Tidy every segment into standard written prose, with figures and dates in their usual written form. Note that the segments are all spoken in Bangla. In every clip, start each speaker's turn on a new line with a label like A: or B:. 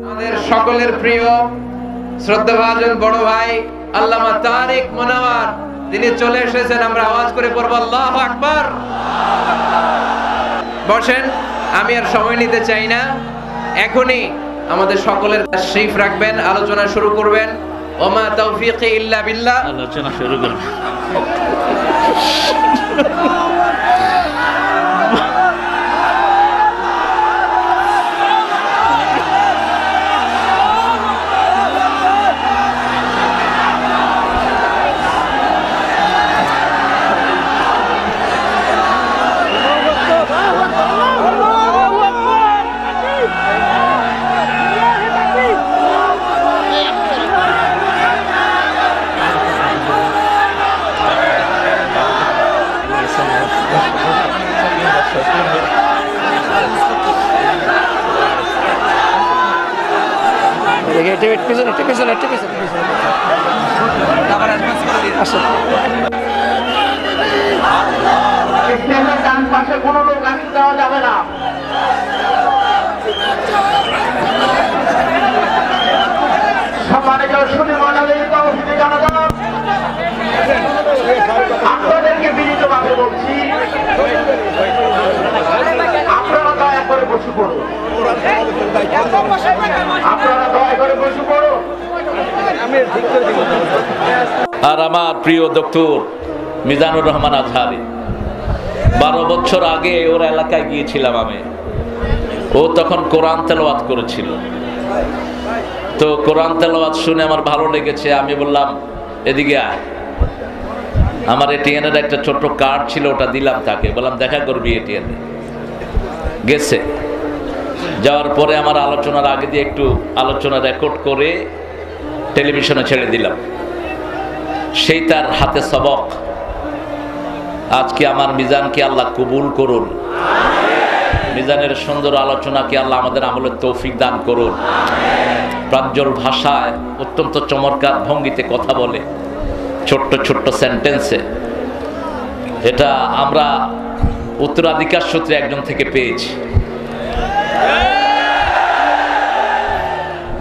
A: আমাদের সকলের প্রিয় শ্রদ্ধাভাজন বড় ভাই আল্লামা তারেক মনোয়ার তিনি চলে এসেছেন। আমরা আওয়াজ করে পড়ব আল্লাহু আকবার। বসেন, আমি আর সময় নিতে চাই না, এখনই আমাদের সকলের তাশরীফ রাখবেন, আলোচনা শুরু করবেন। ওমা তাওফীকি ইল্লা বিল্লাহ।
B: আলোচনা শুরু করুন।
C: ডান পাশে কোনো লোক আসতে দেওয়া যাবে না। সম্মানিত সুধী মণ্ডলী, তৌহিদি জনতা, আপনাদেরকে বিনীতভাবে বলছি, আপনারা দয়া করে বসে পড়ুন। আপনারা দয়া করে বসে পড়ুন।
B: আর আমার প্রিয় ডক্টর মিজানুর রহমান আজহারি, 12 বছর আগে ওর এলাকায় গিয়েছিলাম আমি। ও তখন কোরআন তেলাওয়াত করেছিল। তো কোরআন তেলাওয়াত শুনে আমার ভালো লেগেছে। আমি বললাম এদিকে আয়। আমার এটিএনের একটা ছোট্ট কার্ড ছিল, ওটা দিলাম তাকে, বললাম দেখা করবি এটিএনে। গেছে। যাওয়ার পরে আমার আলোচনার আগে দিয়ে একটু আলোচনা রেকর্ড করে টেলিভিশনে ছেড়ে দিলাম। সেই তার হাতে সবক। আজকে আমার মিজানকে আল্লাহ কবুল করুন। মিজানের সুন্দর আলোচনাকে আল্লাহ আমাদের আমলের তৌফিক দান করুন। প্রাঞ্জল ভাষায় অত্যন্ত চমৎকার ভঙ্গিতে কথা বলে, ছোট্ট ছোট্ট সেন্টেন্সে। এটা আমরা উত্তরাধিকার সূত্রে একজন থেকে পেয়েছি,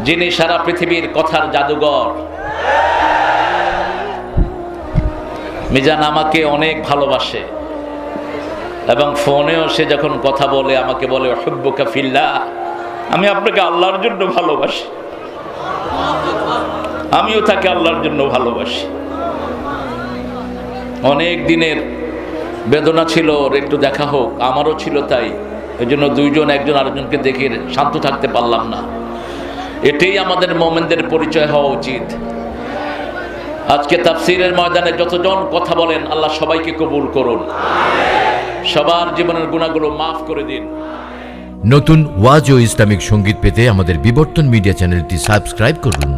B: যিনি সারা পৃথিবীর কথার জাদুঘর। মিজান আমাকে অনেক ভালোবাসে এবং ফোনেও সে যখন কথা বলে আমাকে বলে উহিব্বুকা ফিল্লাহ, আমি আপনাকে আল্লাহর জন্য ভালোবাসি। আমিও তাকে আল্লাহর জন্য ভালোবাসি। অনেক দিনের বেদনা ছিল ওর একটু দেখা হোক, আমারও ছিল তাই। এই জন্য দুইজন একজন আরেকজনকে দেখে শান্ত থাকতে পারলাম না। এটাই আমাদের মোমেনদের পরিচয় হওয়া উচিত। আজকে তাফসীরের ময়দানে যতজন কথা বলেন, আল্লাহ সবাইকে কবুল করুন, সবার জীবনের গুনাহগুলো মাফ করে দিন।
D: নতুন ওয়াজ ও ইসলামিক সংগীত পেতে আমাদের বিবর্তন মিডিয়া চ্যানেলটি সাবস্ক্রাইব করুন।